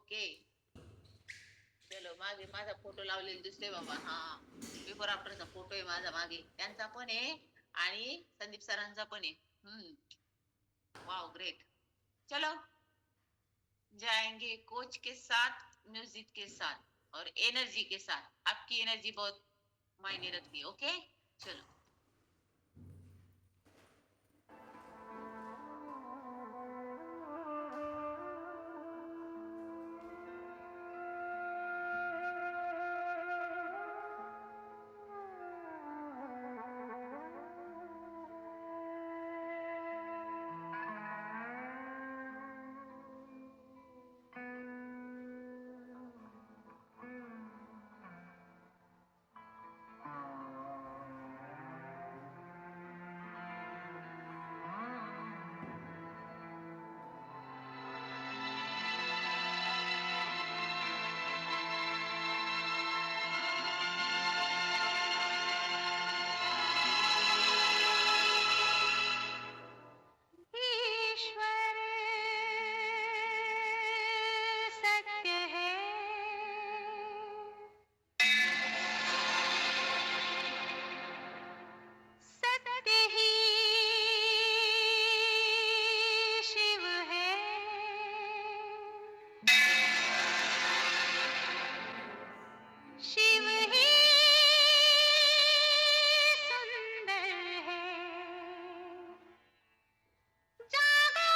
Okay. चलो, मागे माझा फोटो लावलेला दिसतोय बाबा. हा, बिफोर आफ्टरचा फोटो आहे माझा मागे. त्यांचा पण आहे आणि संदीप सरांचा पण आहे. Wow, great. चलो, जाएंगे कोच के साथ, म्यूजिक के साथ और एनर्जी के साथ. आपकी एनर्जी बहुत मायने रखती है. ओके, चलो. ईश्वर सत्य है, सत्य ही शिव है, शिव ही सुंदर है. जागो,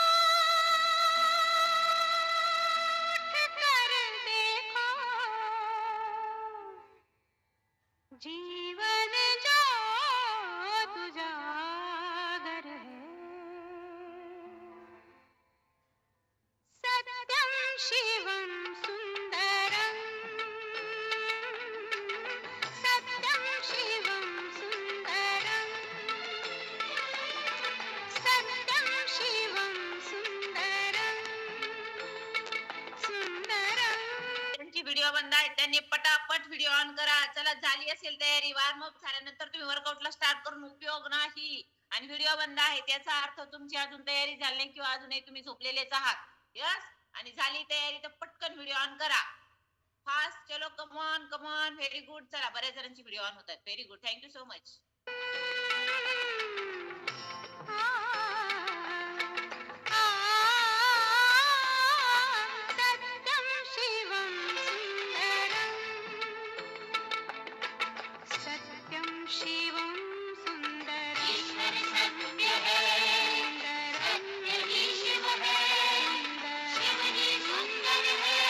उठ कर देखो, जीवन जो तुझागर है. सत्यम शिवम सुंदरम, सत्यम शिवम सुंदरम, सत्यम शिवम सुंदरम, सुंदरम. त्यांची व्हिडिओ बंद आहे, त्यांनी पटापट व्हिडिओ ऑन करा. चला, झाली असेल तयारी. वॉर्मअप झाल्यानंतर तुम्ही वर्कआउटला स्टार्ट करून उपयोग नाही. आणि व्हिडिओ बंद आहे त्याचा अर्थ तुमची अजून तयारी झाली नाही किंवा अजूनही तुम्ही झोपलेलेच आहात. यस. आणि झाली तयारी तर पटकन व्हिडिओ ऑन करा. फास्ट. चलो, कमॉन कमॉन. Very good. चला, बऱ्याच जणांची व्हिडिओ ऑन होतात. Very good. Thank you so much. सत्यम शिवम सुंदरम, सत्यम शिवम सुंदरम. ईश्वर सत्य है, सत्य ही शिव है, शिव ही सुंदर है.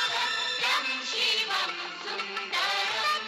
सत्यम शिवम सुंदरम,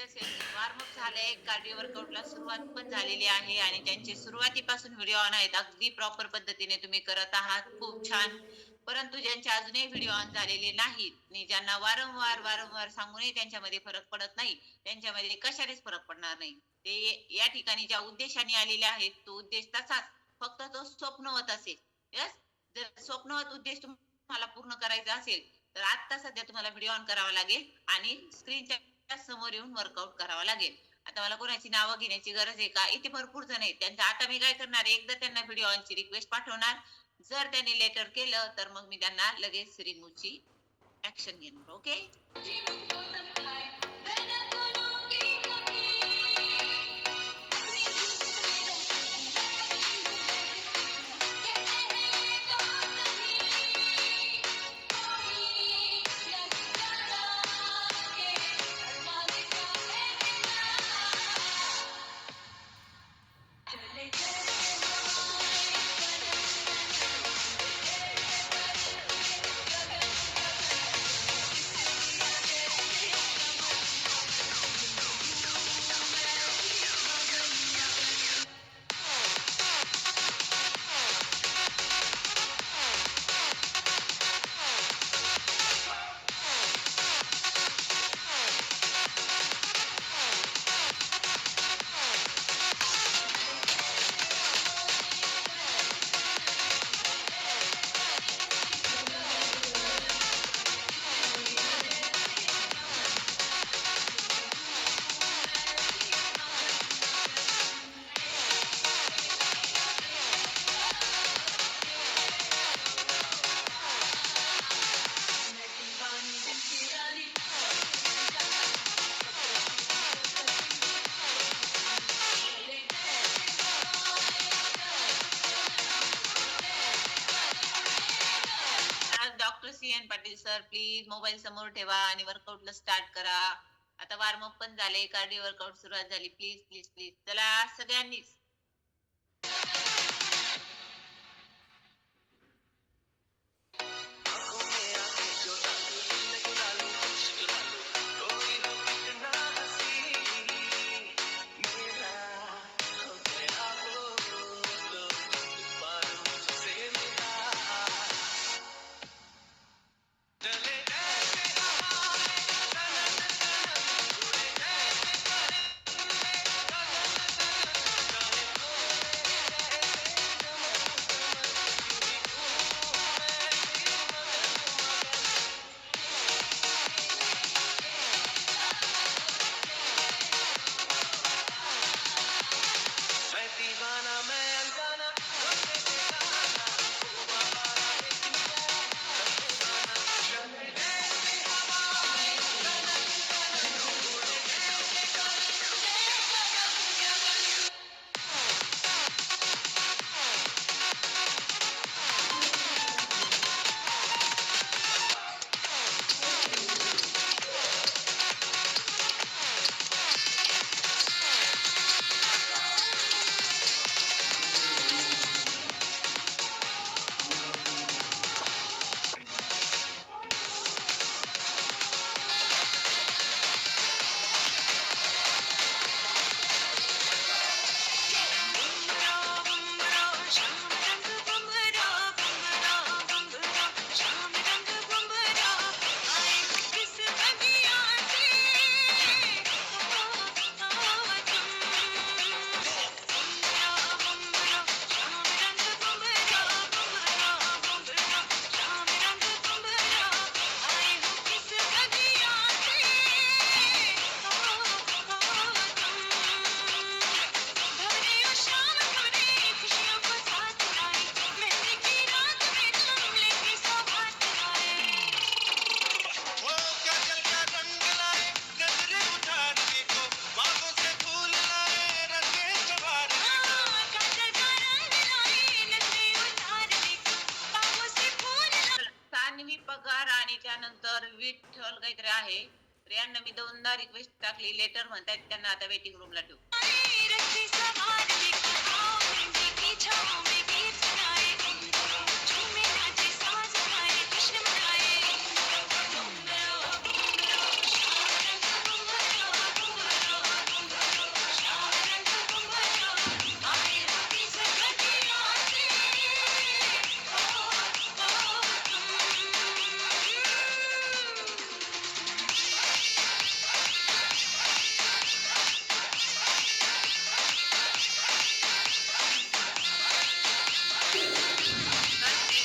येस येस वॉर्मअप झालंय, कार्डिओ वर्कआउटला सुरुवात पण झालेली आहे आणि त्यांचे सुरुवातीपासून व्हिडिओ ऑन आहेत. अगदी प्रॉपर पद्धतीने तुम्ही करत आहात. खूप छान. परंतु ज्यांचे अजूनही व्हिडिओ ऑन झालेले नाहीत आणि ज्यांना वारंवार सांगूनही त्यांच्यामध्ये फरक पडत नाही, त्यांच्यामध्ये कशानेच फरक पडणार नाही. ते या ठिकाणी ज्या उद्देशाने आलेले आहेत, तो उद्देश तसाच, फक्त तो स्वप्नवत असेल. येस, जर स्वप्नवत उद्देश तुम्हाला पूर्ण करायचा असेल, तर आता सध्या तुम्हाला व्हिडिओ ऑन करावा लागेल आणि स्क्रीनच्या समोर येऊन वर्कआउट करावा लागेल. आता मला कोणाची नावं घेण्याची गरज आहे का? इथे भरपूर जण आहेत. त्यांचं आता मी काय करणार आहे, एकदा त्यांना व्हिडिओ ऑनची रिक्वेस्ट पाठवणार. जर त्यांनी लेटर केलं, तर मग मी त्यांना लगेच रिमूव्हची ऍक्शन घेणार. Okay? Doctor CN Patil sir, please mobile समोर ठेवा आणि वर्कआउटला स्टार्ट करा. आता वॉर्मअप पण झाले, कार्डिओ वर्कआउट सुरुवात झाली. प्लीज प्लीज प्लीज चला सगळ्यांनीच. सान्वी पगार आणि त्यानंतर विठ्ठल काहीतरी आहे, तर यांना मी 2दा रिक्वेस्ट टाकली. लेटर म्हणतायत त्यांना आता वेटिंग रूमला ठेवू.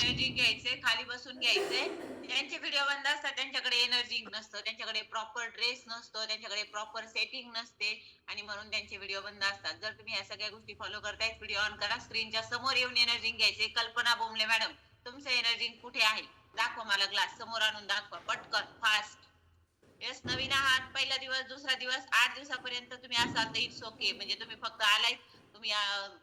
एनर्जी घ्यायचे, खाली बसून घ्यायचे. ज्यांचे व्हिडिओ बंद असतात त्यांच्याकडे एनर्जी नसतं, त्यांच्याकडे प्रॉपर ड्रेस नसतो, त्यांच्याकडे प्रॉपर सेटिंग नसते आणि म्हणून त्यांचे व्हिडिओ बंद असतात. जर तुम्ही या सगळ्या गोष्टी फॉलो करताय, व्हिडिओ ऑन करा, स्क्रीनच्या समोर येऊन एनर्जी घ्यायचे. कल्पना बोंबले मॅडम, तुमचं एनर्जी कुठे आहे? दाखवा मला, ग्लास समोर आणून दाखवा पटकन, फास्ट. यस, नवीन आहात, पहिला दिवस, दुसरा दिवस, 8 दिवसापर्यंत तुम्ही असाल तर इट्स ओके. म्हणजे तुम्ही फक्त आलाय, तुम्ही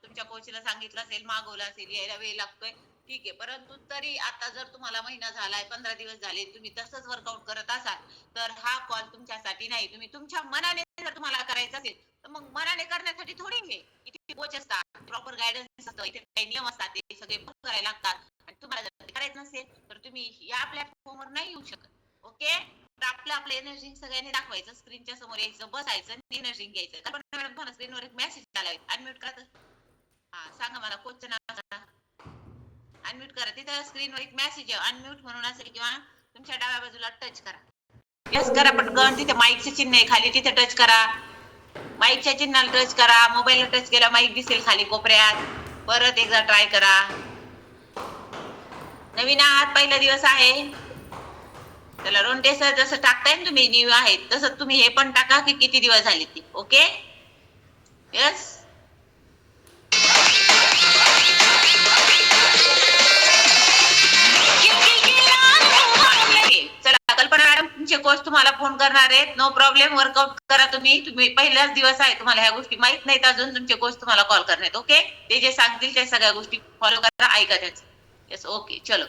तुमच्या कोचला सांगितलं असेल, मागवलं असेल, यायला वेळ लागतोय, ठीक आहे. परंतु तरी आता जर तुम्हाला महिना झालाय, 15 दिवस झाले, तुम्ही तसंच वर्कआउट करत असाल तर हा कॉल तुमच्यासाठी नाही. तुम्ही तुमच्या मनाने जर तुम्हाला करायचं असेल तर मग मनाने करण्यासाठी थोडी हे इथे कोच असतात, प्रॉपर गायडन्स असतं, इथे काही नियम असतात, ते सगळे फॉलो करायला लागतात. आणि तुम्हाला जर ते करायचं नसेल तर तुम्ही या प्लॅटफॉर्मवर नाही येऊ शकत. ओके, तर आपलं एनर्जी सगळ्यांनी दाखवायचं, स्क्रीनच्या समोर यायचं, बसायचं आणि एनर्जी घ्यायचं. मॅडम तुम्हाला स्क्रीनवर एक मेसेज आलाय, अनम्यूट करा. हा, सांगा मला कोचचं नाव सांगा. अनम्यूट करा. तिथं स्क्रीनवर एक मेसेज आहे, अनम्यूट म्हणून असेल किंवा तुमच्या डाव्या बाजूला टच करा. यस करा पटकन. तिथे माईकचं चिन्ह आहे खाली, तिथे टच करा. माईकच्या चिन्हाला टच करा. मोबाईलला टच केला माईक दिसेल खाली कोपऱ्यात. परत एकदा ट्राय करा. नवीन आहात, पहिला दिवस आहे, त्याला रोंटे सर जसं टाकताय ना तुम्ही न्यू आहेत तसं तुम्ही हे पण टाका की किती दिवस झाले ते. Okay, yes. चला, कल्पना मॅडम तुमचे कोच तुम्हाला फोन करणार आहेत. नो प्रॉब्लेम, वर्कआउट करा तुम्ही पहिलाच दिवस आहे, तुम्हाला ह्या गोष्टी माहित नाहीत अजून, तुमचे कोच तुम्हाला कॉल करणार आहेत. ओके, ते जे सांगतील त्या सगळ्या गोष्टी फॉलो करा, ऐका त्याच. यस, ओके, चलो.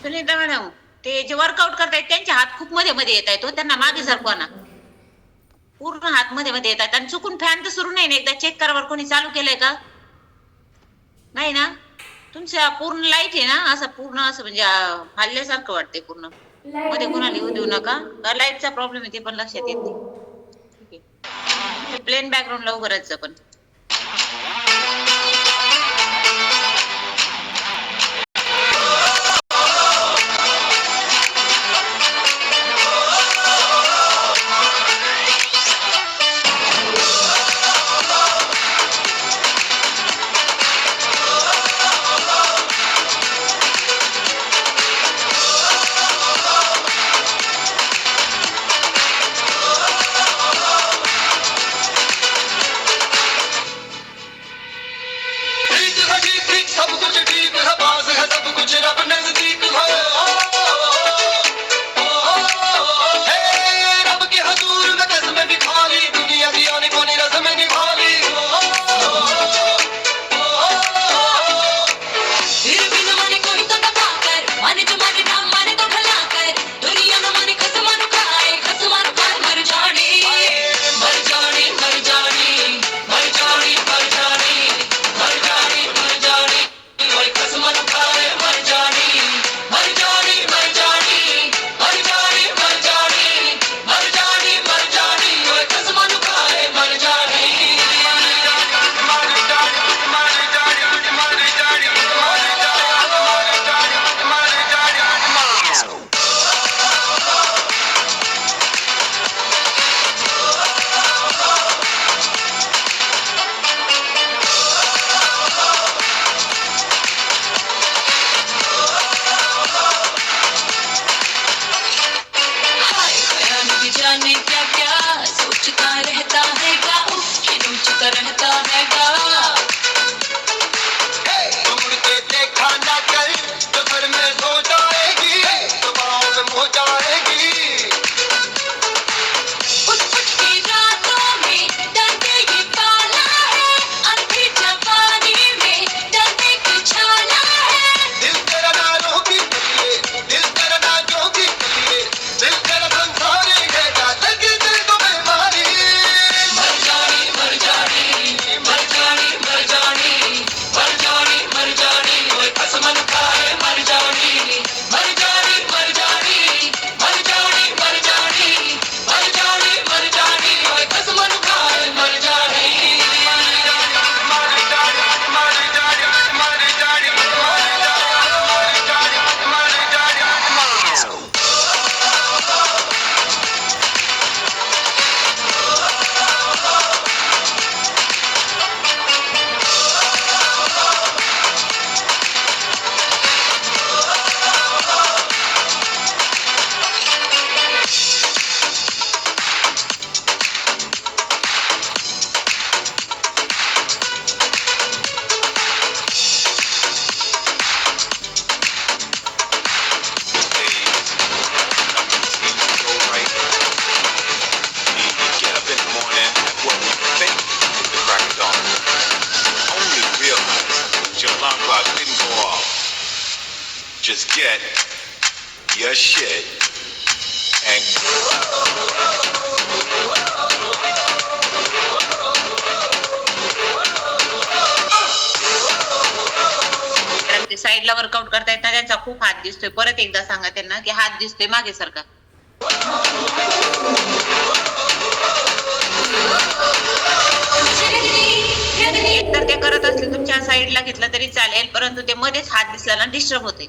सुनीता मॅडम, ते जे वर्कआउट करतायत त्यांचे हात खूप मध्ये मध्ये येत आहेत, त्यांना मागे सरकवा ना. पूर्ण हात मध्ये मध्ये येतात आणि चुकून फॅन तर सुरू नाही ना, एकदा चेक करा बरं, कोणी चालू केलंय का? नाही ना, तुमच्या पूर्ण लाईट आहे ना, असं पूर्ण असं म्हणजे हल्ल्यासारखं वाटतंय पूर्ण. मध्ये कोणाला येऊ देऊ नका, लाईटचा प्रॉब्लेम आहे ते पण लक्षात येते. ठीक आहे, प्लेन बॅकग्राऊंडला उभं राहायचं पण. Your alarm clock didn't go off. Just get your shit and ते साईडला वर्कआउट करतायत ना त्यांचा खूप हात दिसतोय. परत एकदा सांगा त्यांना की हात दिसतोय मागे सारखा. एकतर ते करत असले तुमच्या साईडला घेतलं तरी चालेल, परंतु ते मध्येच हात दिसला ना डिस्टर्ब होते.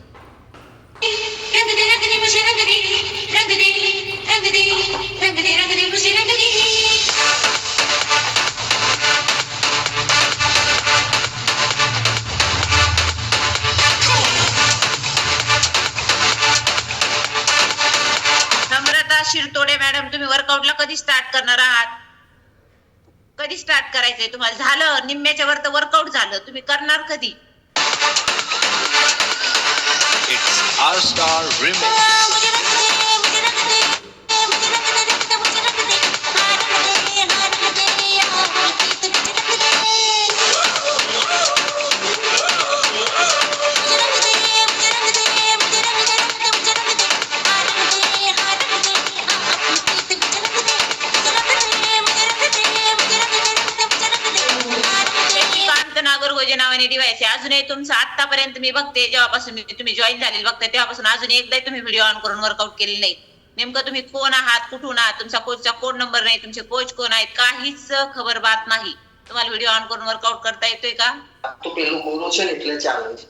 नम्रता शिरतोडे मॅडम, तुम्ही वर्कआउटला कधी स्टार्ट करणार आहात? कधी स्टार्ट करायचंय तुम्हाला? झालं निम्म्याच्या वर तर वर्कआउट झालं, तुम्ही करणार कधी? it's our star remix. Kant Nagargoje नावाने डिव्हाइस आहे. अजूनही तुमचं आतापर्यंत मी बघते, जेव्हापासून तुम्ही जॉईन झालेले बघते तेव्हापासून अजून एकदा तुम्ही व्हिडिओ ऑन करून वर्कआउट केलेलं नाही. नेमकं तुम्ही कोण आहात, कुठून आहात, तुमचा कोचचा कोड नंबर नाही, तुमचे कोच कोण आहेत, काहीच खबर बात नाही. तुम्हाला व्हिडिओ ऑन करून वर्कआउट करता येतोय का? तो पेरू कोरोशन એટલે ચાલે છે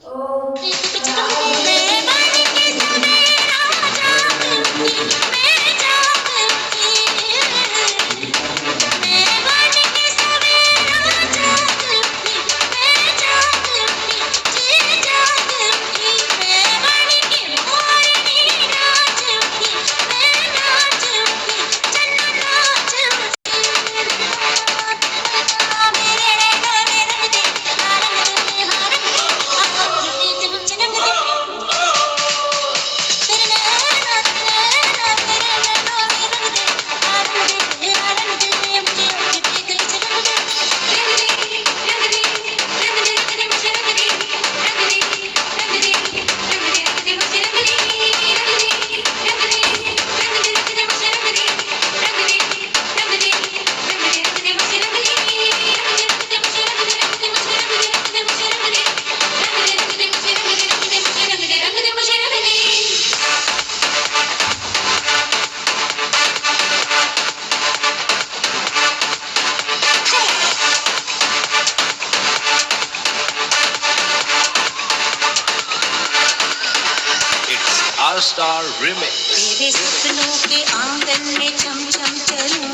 It's our star remix. तेरे सपनों के आंगन में चम चम चलूं,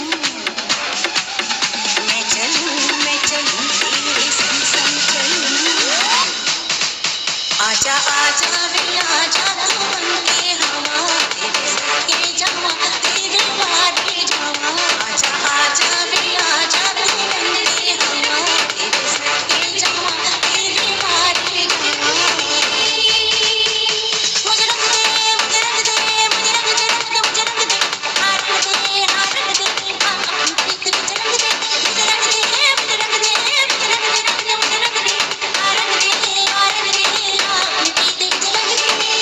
मैं चलूं तेरे संग संग चलूं। आजा आजा रे आजा तू बनके हवा, तेरे सर के जावा तेरे वारे जावा। आजा आजा रे आजा तू बनके हवा, तेरे सर के जावा तेरे वारे जावा। मुझे रख दे मुझे रख दे मुझे रख दे मुझे रख दे हार दे अपनी प्रीत मुझे रख दे मुझे रख दे मुझे रख दे मुझे रख दे मुझे रख दे हार दे अपनी प्रीत मुझे रख दे।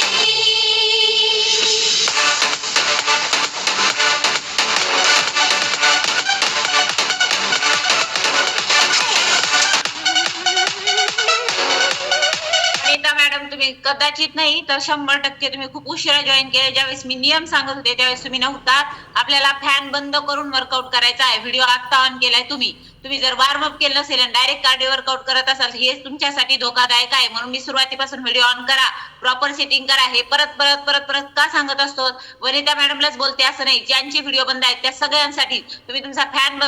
अनिता मॅडम, तुम्ही कदाचित नाही तर 100% तुम्ही खूप उशिरा जॉईन केले. ज्यावेळेस मी नियम सांगत होते त्यावेळेस तुम्ही नव्हतात. आपल्याला फॅन बंद करून वर्कआउट करायचा आहे. व्हिडिओ आता ऑन केलाय तुम्ही जर वॉर्मअप केलं नसेल आणि डायरेक्ट कार्डिओ वर्कआउट करत असाल, हे तुमच्यासाठी धोकादायक आहे. म्हणून मी सुरुवातीपासून व्हिडिओ ऑन करा, प्रॉपर सेटिंग करा, हे परत परत परत परत का सांगत असतो? वनिता मॅडमलाच बोलते असं नाही, ज्यांचे व्हिडिओ बंद आहेत त्या सगळ्यांसाठी तुम्ही तुमचा फॅन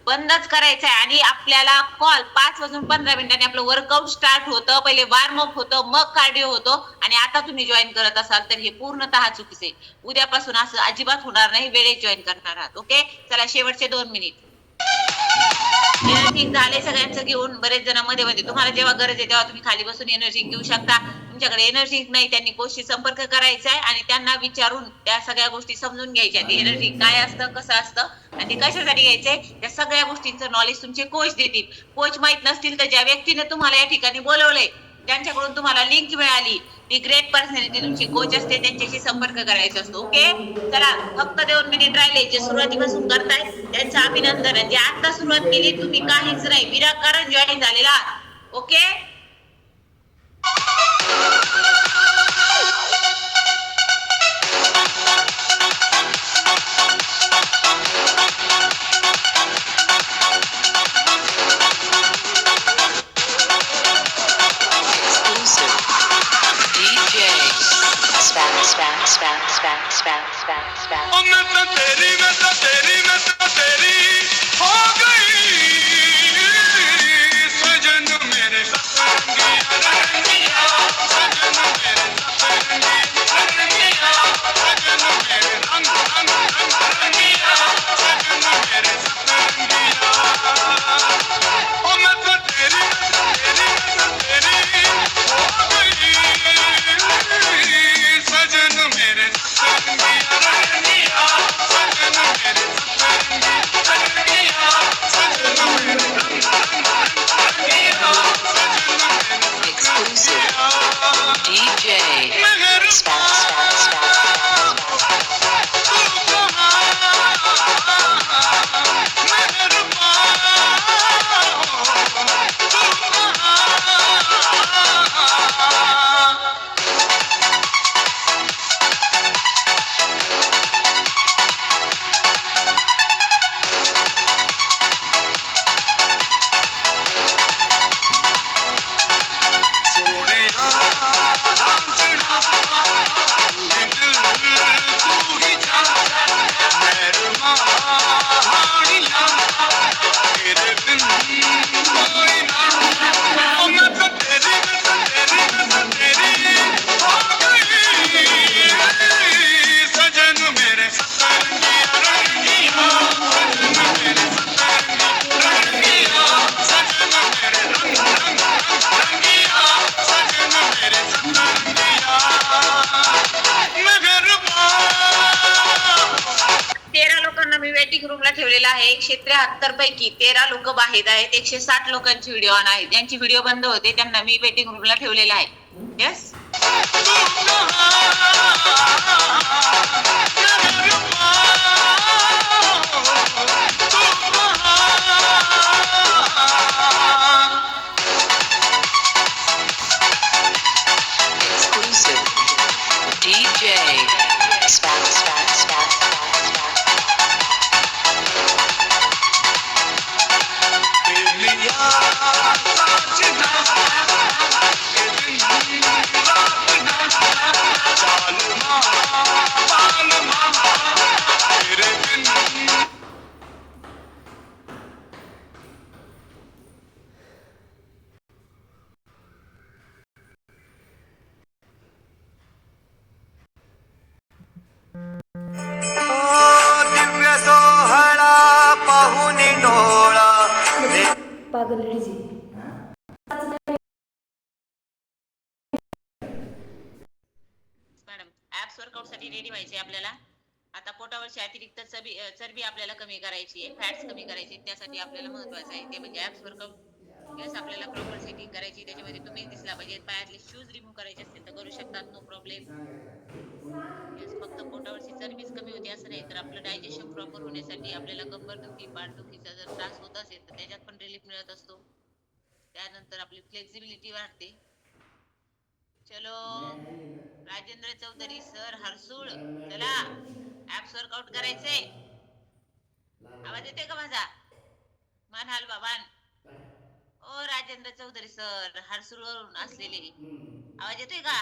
बंदच करायचा आहे. आणि आपल्याला कॉल 5 वाजून 15 मिनिटांनी आपलं वर्कआउट स्टार्ट होतं. पहिले वॉर्मअप होतं, मग कार्डिओ होतो. आणि आता तुम्ही जॉईन करत असाल तर हे पूर्णतः चुकीचे आहे. उद्यापासून असं अजिबात होणार नाही, वेळेत जॉईन करणार आहात. ओके, चला शेवटचे 2 मिनिट. एनर्जी झाले सगळ्यांचं घेऊन. बरेच जण मध्ये मध्ये तुम्हाला जेव्हा गरज आहे तेव्हा तुम्ही खाली बसून एनर्जी घेऊ शकता. तुमच्याकडे एनर्जी नाही त्यांनी कोचशी संपर्क करायचा आहे आणि त्यांना विचारून त्या सगळ्या गोष्टी समजून घ्यायच्या. एनर्जी काय असतं, कसं असतं आणि ते कशासाठी घ्यायचंय, त्या सगळ्या गोष्टींचं नॉलेज तुमचे कोच देतील. कोच माहित नसतील तर ज्या व्यक्तीने तुम्हाला या ठिकाणी बोलवलंय, ज्यांच्याकडून तुम्हाला लिंक मिळाली, ती ग्रेट पर्सनॅलिटी तुमची कोच असते, त्यांच्याशी संपर्क करायचा असतो. ओके, चला फक्त 2 मिनिट राहिले. जे सुरुवातीपासून करताय त्यांचं अभिनंदन. जे आता सुरुवात केली तुम्ही काहीच नाही, विनाकारण जॉईन झालेला. Okay, Exclusive. DJ. Spam, spam, spam, spam, spam, spam, spam. ओ मैं तो तेरी हो गई सजन मेरे सतरंगी रंगिया सजन मेरे सतरंगी रंगिया सजन मेरे रंग रंग रंग रंगिया सजन मेरे सतरंगिया ओ मैं तो तेरी हो गई सजन मेरे सतरंगी रंगिया सजन मेरे सतरंगी रंगिया सजन मेरे रंग रंग रंगिया सजन मेरे Exclusive. DJ. Mehar Spam, spam, spam, spam, spam. सजन मेरे सतरंगी रंगिया सजन मेरे सतरंगी रंगिया सजन मेरे रंग रंग रंगिया सजन मेरे सतरंगिया मेहरबान 13 लोकांना मी वेटिंग रूमला ठेवलेला आहे. 173 पैकी 13 लोक बाहेर आहेत. 160 लोकांची व्हिडिओ ऑन आहे. ज्यांची व्हिडिओ बंद होते त्यांना मी वेटिंग रूमला ठेवलेला आहे. Yes, Exclusive. DJ. Spam, spam, spam, spam, spam. Divya सोहळा पाहून डोळा पागल डीजे मॅडम ऍप्स वर्कआउट साठी रेडी व्हायचे आपल्याला. आता पोटावरची अतिरिक्त चरबी आपल्याला कमी करायची आहे, फॅट्स कमी करायचे. त्यासाठी आपल्याला महत्वाचं आहे ते म्हणजे ऍप्स वर्कआउट. यस, आपल्याला प्रॉपर सेटिंग करायची. त्याच्यामध्ये तुम्ही दिसला पाहिजे. पायातले शूज रिमूव्ह करायचे असतील तर करू शकतात, नो प्रॉब्लेम. यस, फक्त पोटावरची चरबीच कमी होते असं नाही, तर आपलं डायजेशन प्रॉपर होण्यासाठी आपल्याला कंबरदुखी, पाठदुखीचा जर त्रास होत असेल तर त्याच्यात पण रिलीफ मिळत असतो. त्यानंतर आपली फ्लेक्झिबिलिटी वाढते. चलो, राजेंद्र चौधरी सर हरसूळ, चला ऍप्स वर्कआउट करायचे. आवाज येते का माझा? मान हलवा, मान. ओ राजेंद्र चौधरी सर हरसूळ वरून असलेले, आवाज येतोय का?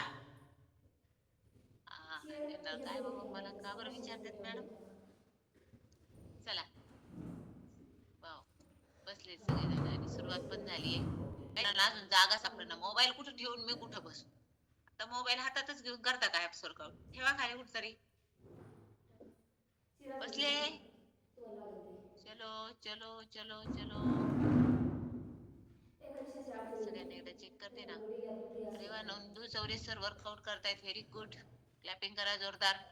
काय बाबा, मला का बरं विचारतात मॅडम? चला, वाव, बसले सगळेजण आणि सुरुवात पण झालीये. अजून जागा सापडेना. मोबाईल कुठे ठेवून मी कुठं बसू? आता मोबाईल हातातच घेऊन करता का ऍप्स वर्कआउट? ठेवा खाली कुठतरी. बसले. चलो चलो चलो चलो, सगळ्यांना एकदा चेक करते ना. रेवा नंदू चौरे सर वर्कआउट करतायत. Very good. क्लॅपिंग करा जोरदार.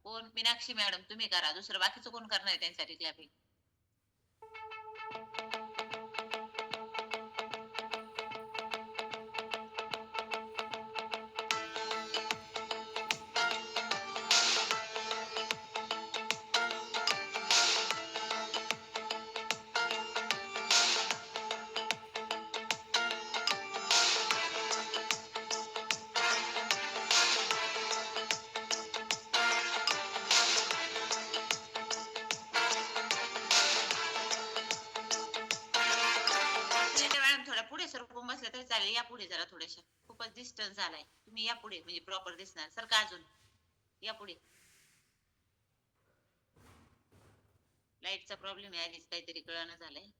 कोण? मीनाक्षी मॅडम तुम्ही करा. दुसरं बाकीचं कोण करणार आहे त्यांच्यासाठी क्लॅपिंग? मॅडम थोड्या पुढे सरकून बसल्या तरी चालेल. या पुढे जरा थोड्याशा. खूपच डिस्टन्स झालाय. तुम्ही या पुढे म्हणजे प्रॉपर दिसणार. सर का अजून या पुढे. लाईटचा प्रॉब्लेम आहे आधीच काहीतरी कळणं झालंय.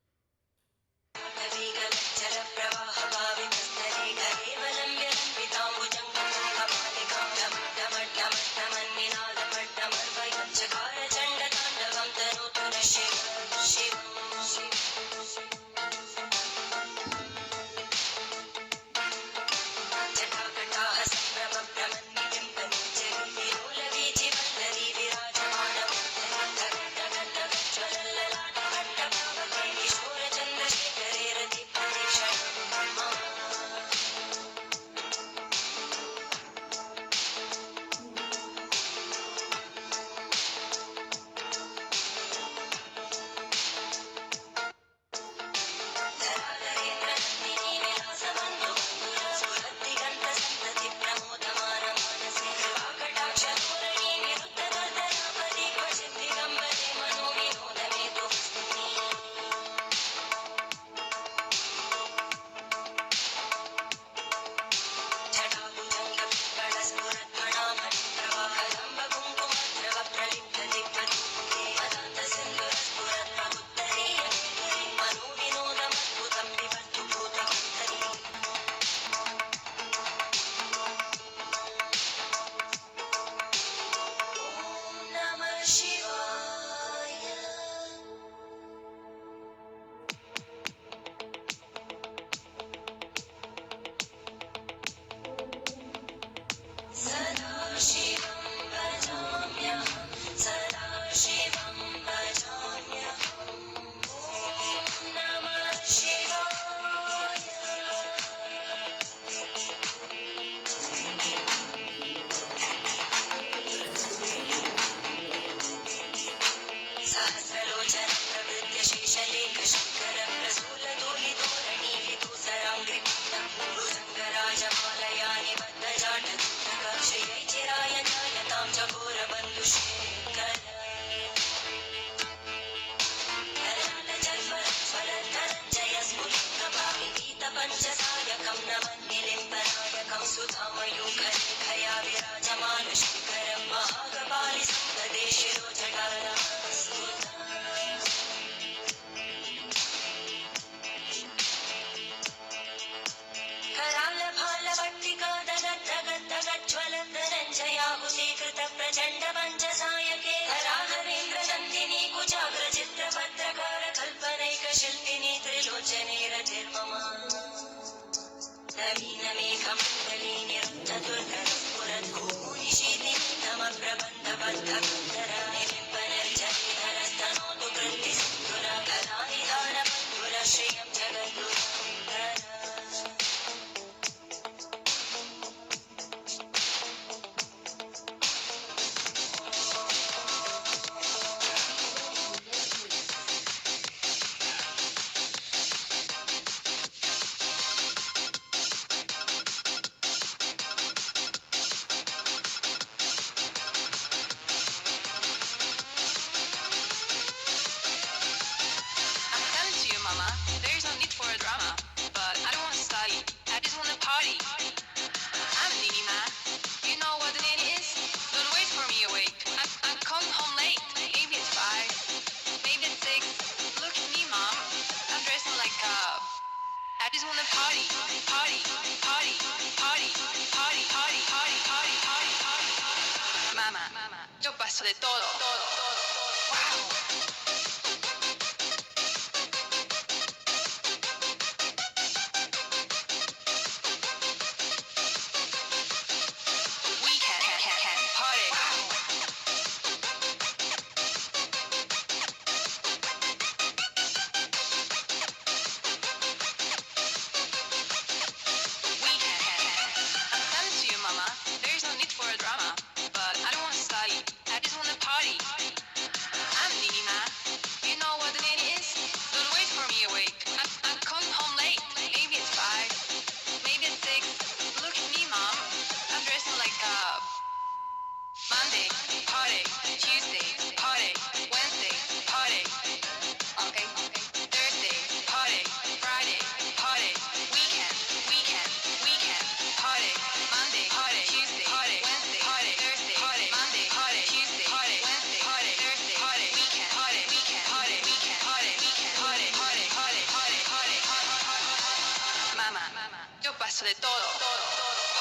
de todo,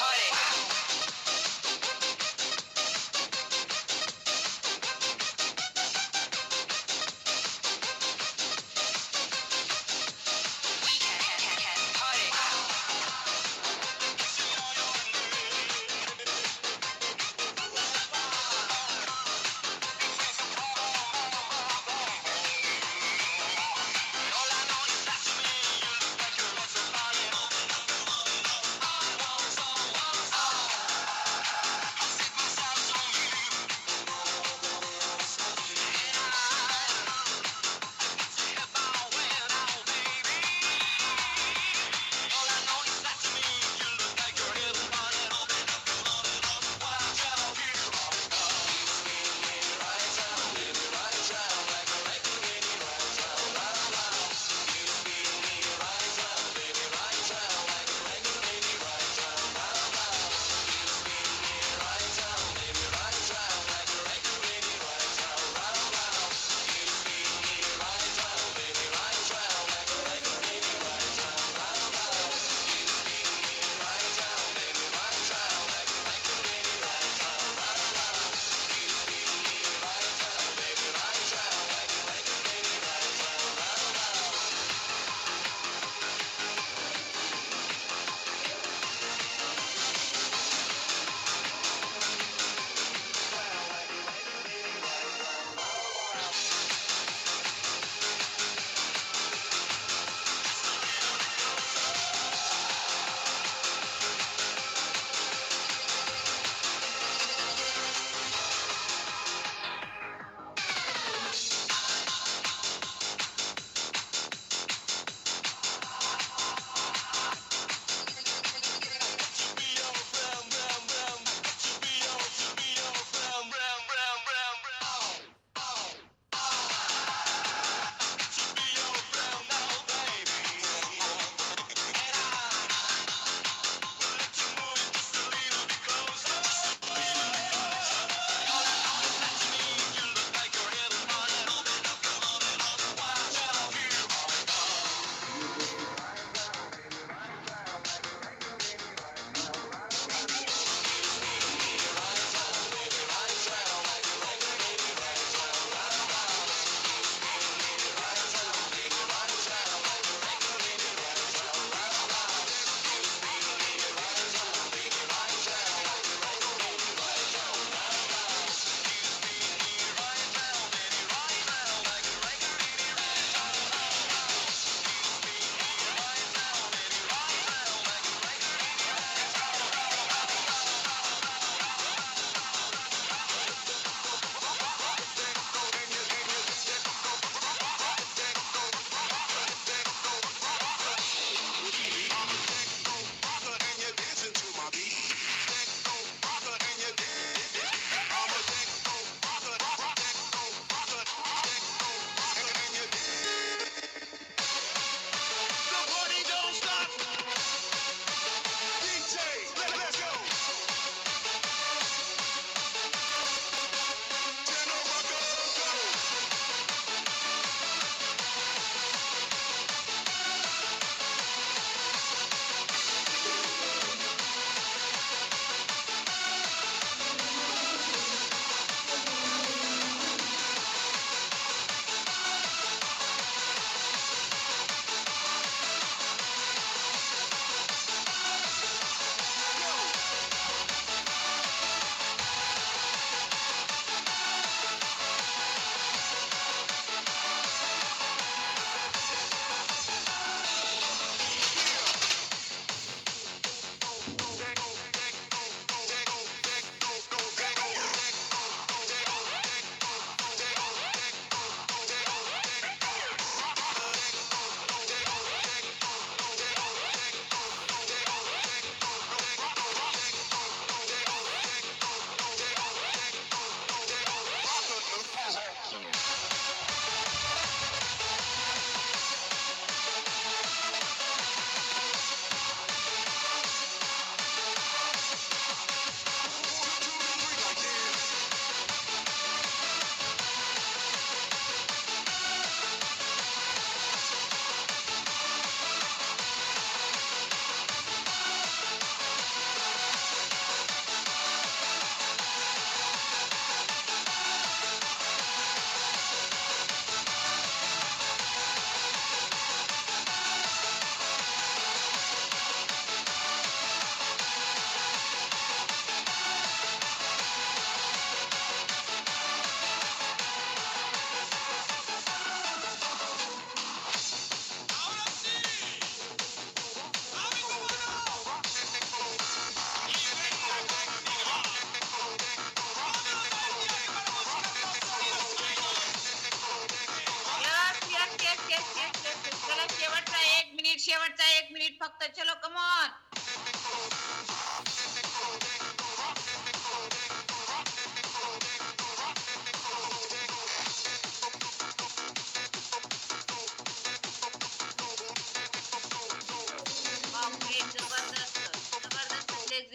party.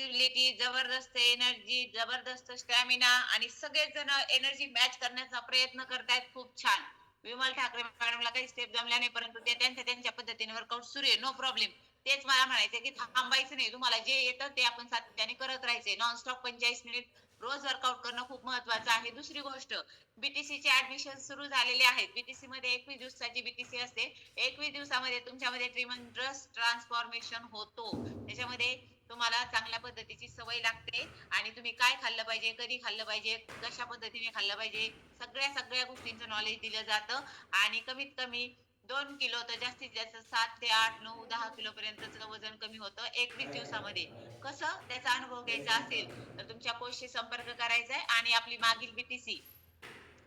फ्लेक्झिबिलिटी, जबरदस्त एनर्जी, जबरदस्त स्टॅमिना आणि सगळेच जण एनर्जी मॅच करण्याचा प्रयत्न करतायत. खूप छान. विमल ठाकरे मॅडमला काही स्टेप जमल्या नाही, परंतु ते त्यांच्या पद्धतीने वर्कआउट सुरू आहे. No problem. तेच मला म्हणायचं की थांबायचं नाही. तुम्हाला जे येतं ते आपण सातत्याने करत राहायचे. नॉनस्टॉप 45 मिनिट रोज वर्कआउट करणं खूप महत्वाचं आहे. दुसरी गोष्ट, बीटीसी चे ऍडमिशन सुरू झालेले आहेत. बीटीसी मध्ये 21 दिवसाची बीटीसी असते. 21 दिवसामध्ये तुमच्यामध्ये ट्रिमंड्रस ट्रान्सफॉर्मेशन होतो. त्याच्यामध्ये तुम्हाला चांगल्या पद्धतीची सवय लागते आणि तुम्ही काय खाल्लं पाहिजे, कधी खाल्लं पाहिजे, कशा पद्धतीने खाल्लं पाहिजे, सगळ्या गोष्टींचं नॉलेज दिलं जातं. आणि कमीत कमी 2 किलो तर जास्तीत जास्त 7 ते 8, 9, 10 किलो पर्यंतचं वजन कमी होतं 21 दिवसामध्ये. कसं, त्याचा अनुभव घ्यायचा असेल तर तुमच्या कोचशी संपर्क करायचा आहे. आणि आपली मागील बीटीसी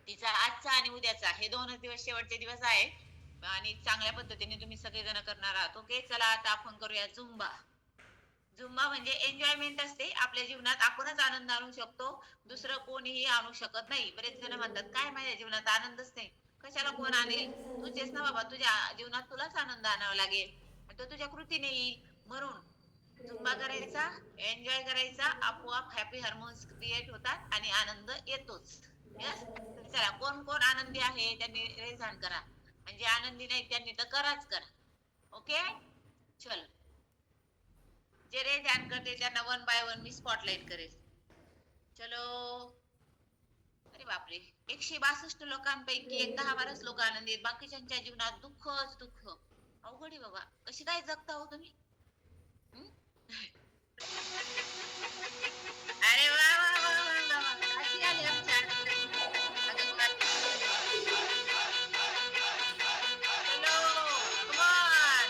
तिचा आजचा आणि उद्याचा हे 2 दिवस शेवटचे दिवस आहे आणि चांगल्या पद्धतीने तुम्ही सगळेजण करणार आहात. ओके, चला आता आपण करूया झुंबा. झुंबा म्हणजे एन्जॉयमेंट असते. आपल्या जीवनात आपणच आनंद आणू शकतो, दुसरं कोणीही आणू शकत नाही. बरेच जण म्हणतात काय माझ्या जीवनात आनंदच नाही. कशाला कोण आणेल? तुझेच ना बाबा, तुझ्या जीवनात तुलाच आनंद आणावा लागेल, तो तुझ्या कृतीने येईल. म्हणून झुंबा करायचा, एन्जॉय करायचा, आपोआप हॅपी हार्मोन्स क्रिएट होतात आणि आनंद येतोच. यस. चला, कोण कोण आनंदी आहे त्यांनी रेज हँड करा, म्हणजे आनंदी नाही त्यांनी तर कराच करा. ओके, चल. जे रेज हँड करते त्यांना 1 बाय 1 मी स्पॉटलाइट करेल. चलो. अरे बापरे, 162 लोकांपैकी 10-12 लोक आनंदी आहेत. बाकीच्यांच्या जीवनात दुःखच दुःख. अवघड आहे बाबा. कशी काय जगता हो तुम्ही? अरे वा वा वा वा वा, अशी आली आमची आनंदाची बातमी. अजून बाकी. चलो, come on.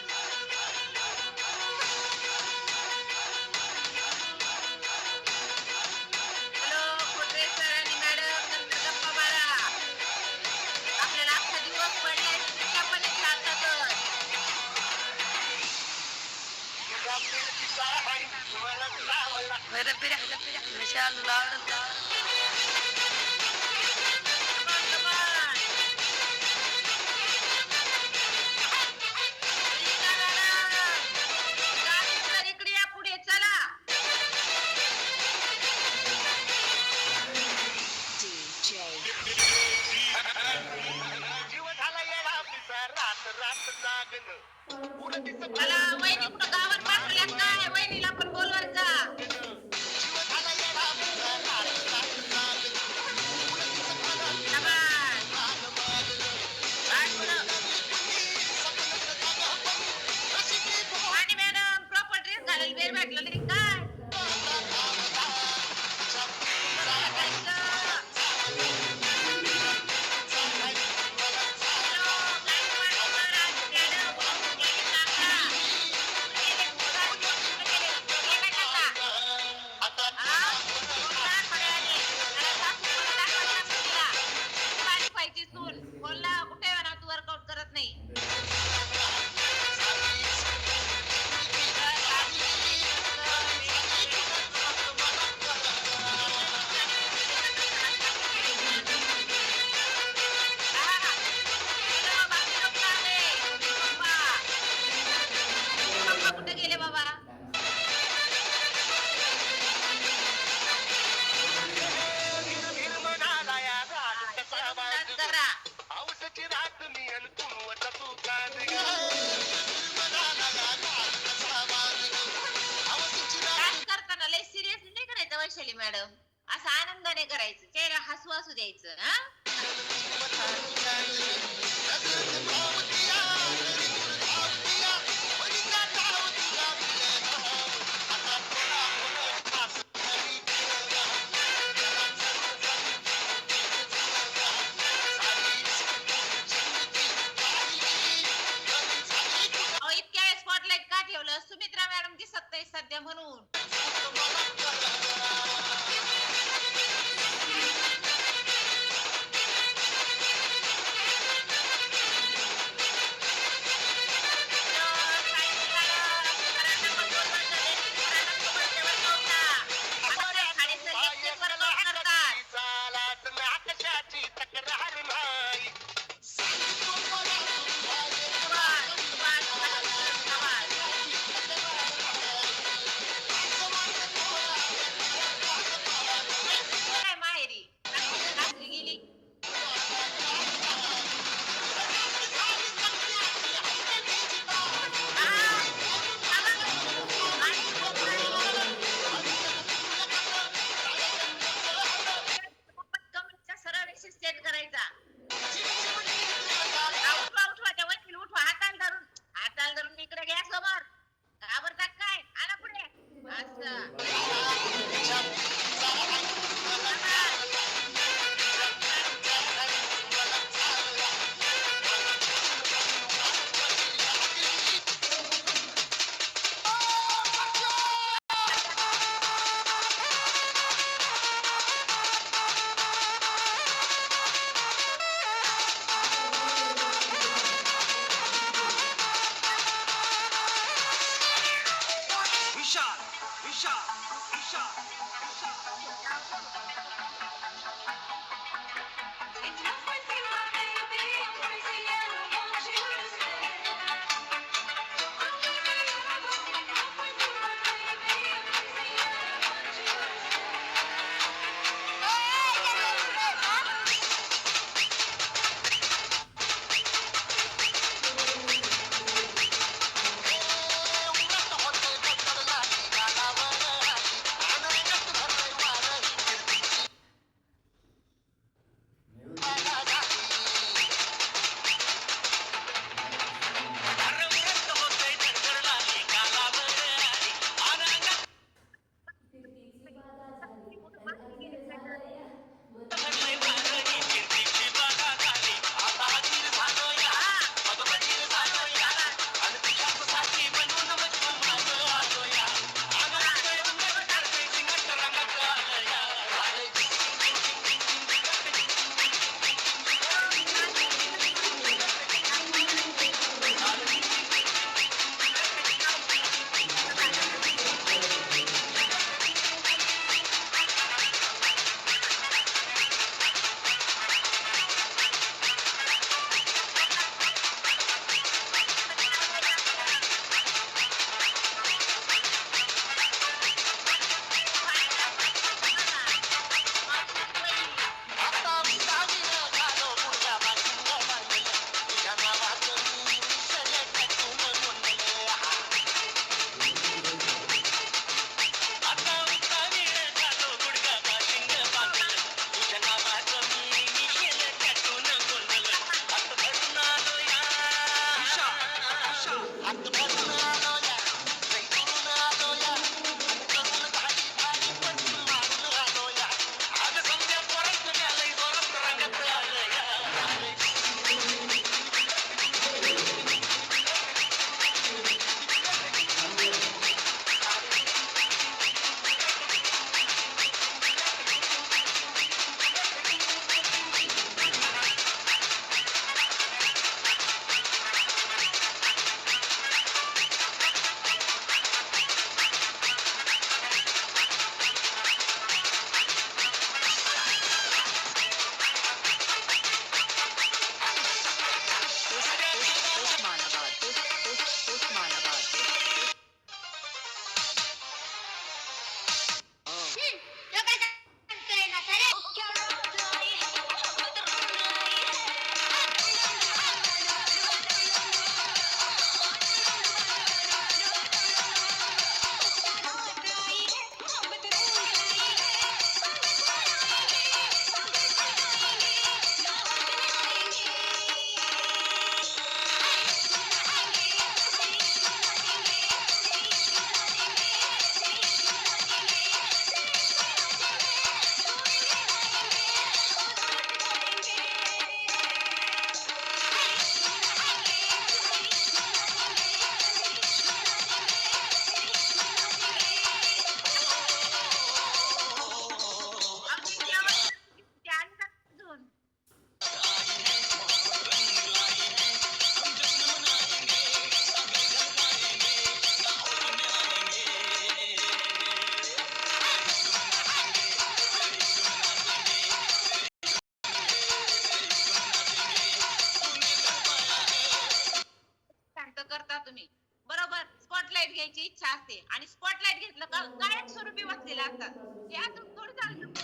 Hello Kotre sir आणि मॅडम, नंतर गप्पा मारा. आपल्याला अख्खा दिवस पडलाय, सुट्ट्या पण आहेत सार्थकच. Come on. रीता मॅडम, गावी सर इकडे या पुढे, चला. जीव झाला येडा पिसा रात रात जागणं पुढं दिसत चला, वहिनी कुठं गावात पाठवल्यात काय? वहिनीला पण बोलवायचा. जीव झाला येडा पिसा रात रात जागणं पुढं दिसत शाबास. काय पुढं? आणि मॅडम प्रॉपर ड्रेस घालायला वेळ भेटला नाही काय? चला, जायचं. हॅलो, गायकवाड सर आणि मॅडम, कुठं गेले काका? कुठं गेले? कुठं गेले? गेले का काका? हा? बोलला खरे आले. त्याला सासूला दाखवायला लागतं तिला. तू बारीक व्हायची सून. बोलला कुठे म्हणा तू वर्कआउट करत नाही. कुठे गेले बाबा? म्हणाला या राज कसा बाज करा. औषची रात मी अन कुणवत तू कांद डान्स करताना लय सिरियस नाही करायचं वैशाली मॅडम, असं आनंदाने करायचं, चेहरा हसू हसू द्यायचं. हा, अहो, इतक्या वेळ स्पॉटलाइट का ठेवलं? सुमित्रा मॅडम दिसत नाही सध्या म्हणून. चालात नाकशाची तक्रार नाही अच्छा विशाल विशाल विशाल घ्यायची इच्छा असते आणि स्पॉटलाइट घेतलं का गायक स्वरूपी बसलेले असतात. हे असं थोडी चालतं.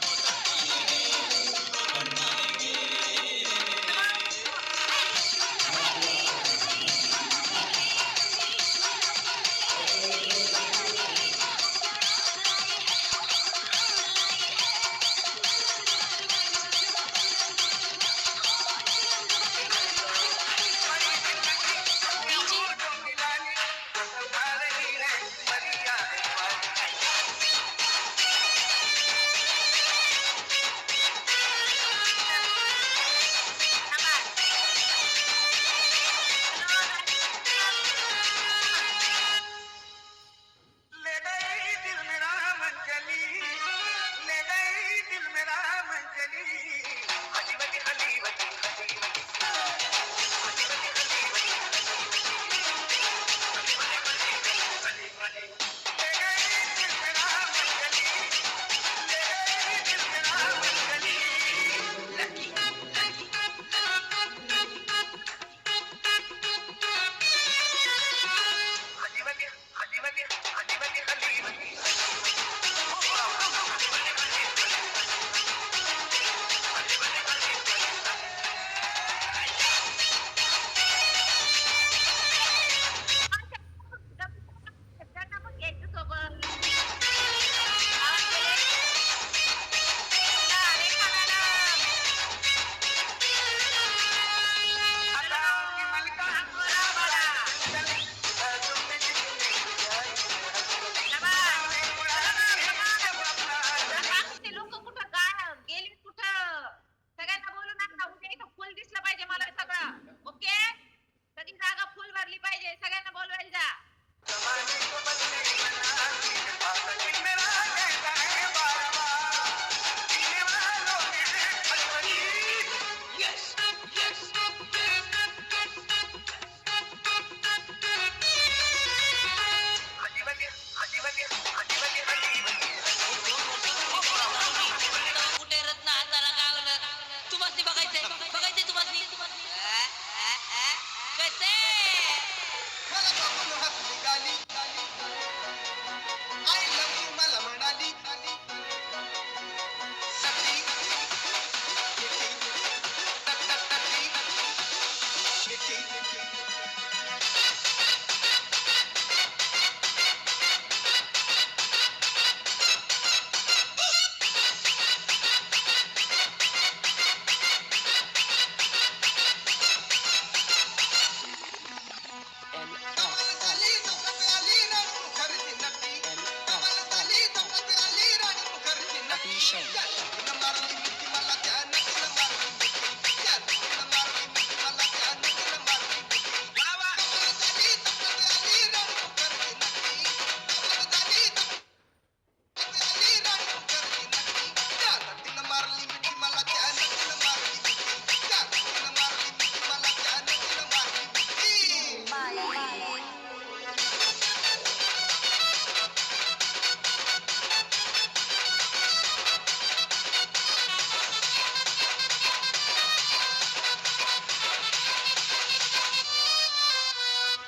Station.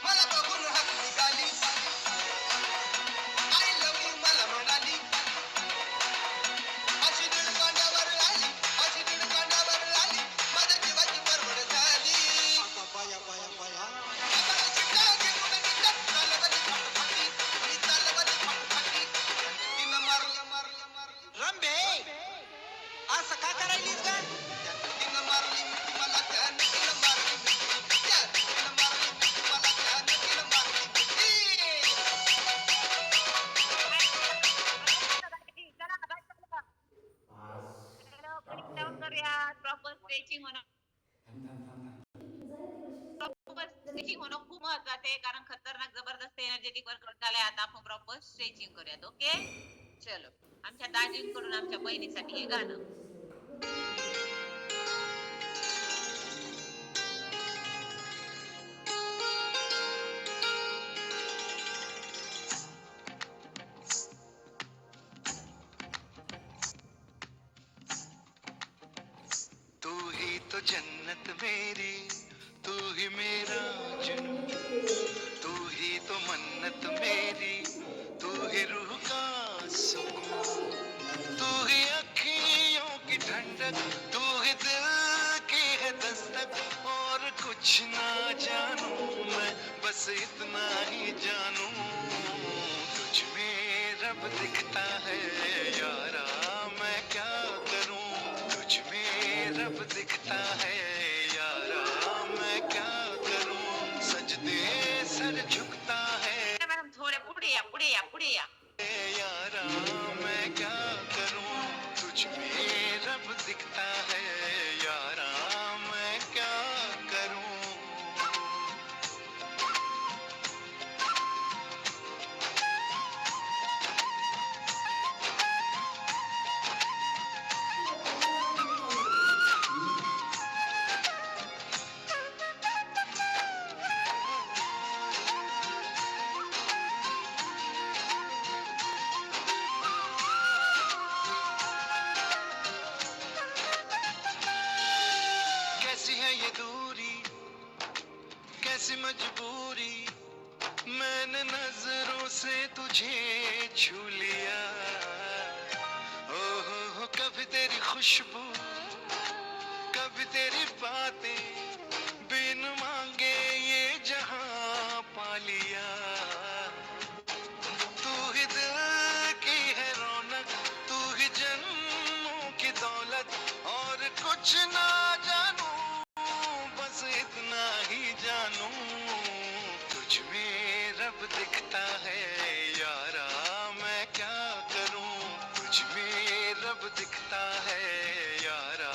मला बघून हात निघाली आय लव्ह यू मला म्हणाली अशी दिडकांडावर आली अशी दिडकांडावर आली माझ्या जीवाची परवड झाली बाया बाया बाया आता शिट्टा घेऊन निघतात चालवली फटफटी मी चालवली फटफटी तिनं मारलं रंबे असं का करायलीस का तिनं मारली मिठी मला त्यानं तिनं मारली मिठी तिनं मारली मिठी मला त्यानं तिनं मारली मिठी प्रॉपर स्ट्रेचिंग होणं प्रॉपर स्ट्रेचिंग होणं खूप महत्वाचं आहे कारण खतरनाक जबरदस्त एनर्जेटिक वर्कआउट झालाय आता आपण प्रॉपर स्ट्रेचिंग करूयात ओके चलो आमच्या दाजींकडून आमच्या बहिणीसाठी हे गाणं तू ही तो जन्नत मेरी तू ही मेरा जुनून तू ही तो मन्नत मेरी तू ही रूह का सुकून तू ही अखियों की ठंडक तू ही दिल की है दस्तक और कुछ ना जानू मैं बस इतना ही जानू तुझ में रब दिखता है यारा मैं क्या करूं तुझ में रब दिखता है यारा मैं क्या करूं सजदे सर झुकता है मॅडम थोडे पुढे या यारा मैं क्या करूं तुझ में रब दिखता है यारा मैं क्या करूं कैसी है ये दूरी कैसी मजबूरी मैंने नजरों से तुझे छू लिया हो कभी तेरी खुशबू कभी तेरी बातें बिन मांगे ये जहां पा लिया तू ही दिल की है रौनक तू ही जन्मों की दौलत और कुछ ना जानू बस इतना ही जानू तुझ में रब दिखता है यारा मैं क्या करूं तुझ में रब दिखता है यारा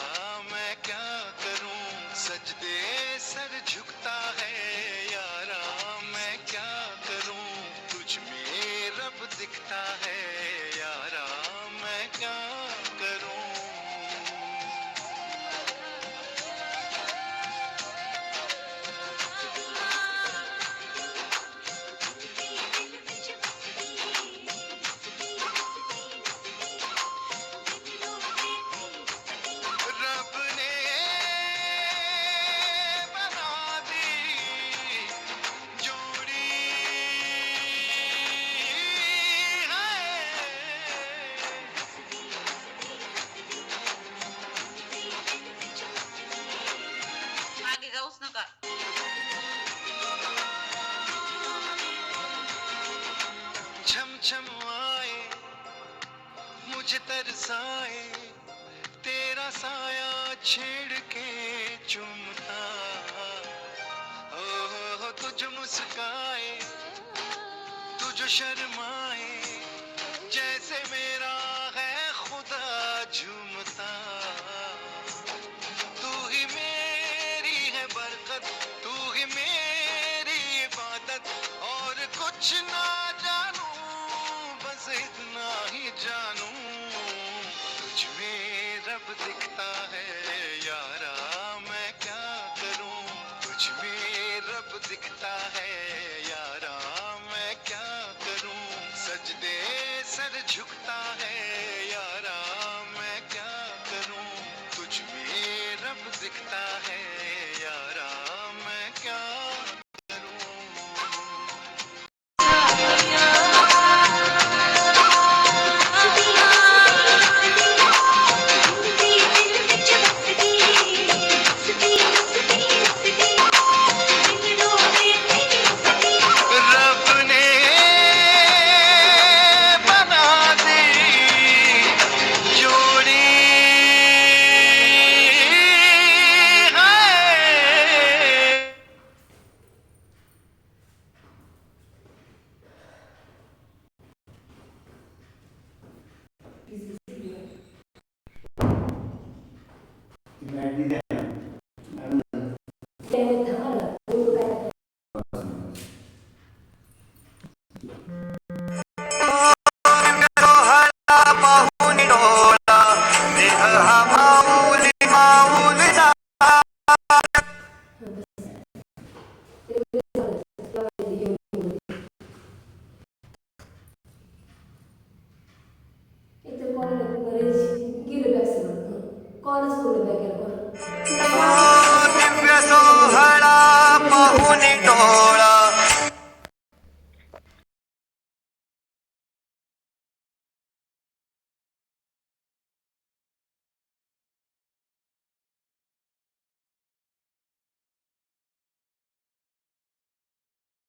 मैं क्या करूं सजदे सर झुकता है यारा मैं क्या करूं तुझ में रब दिखता है यारा मैं क्या करूं रब ने बना दी जोड़ी मागे जाऊच नका छम छम आए मुझे तरसाए तेरा साया छेड़ के चुमता हो तुझ मुस्काए तुझ शर्माए जैसे मेरा है खुदा झुकता है यारा, मैं क्या करूं, तुझ में रब दिखता है यारा, मैं क्या करूं। रब ने बना दी जोड़ी है। पाहून डोला देह हा माऊली माऊलीचा. इतर कॉल बरेच गेले बॅक सगळं कॉलच बोललं बॅक याला कॉल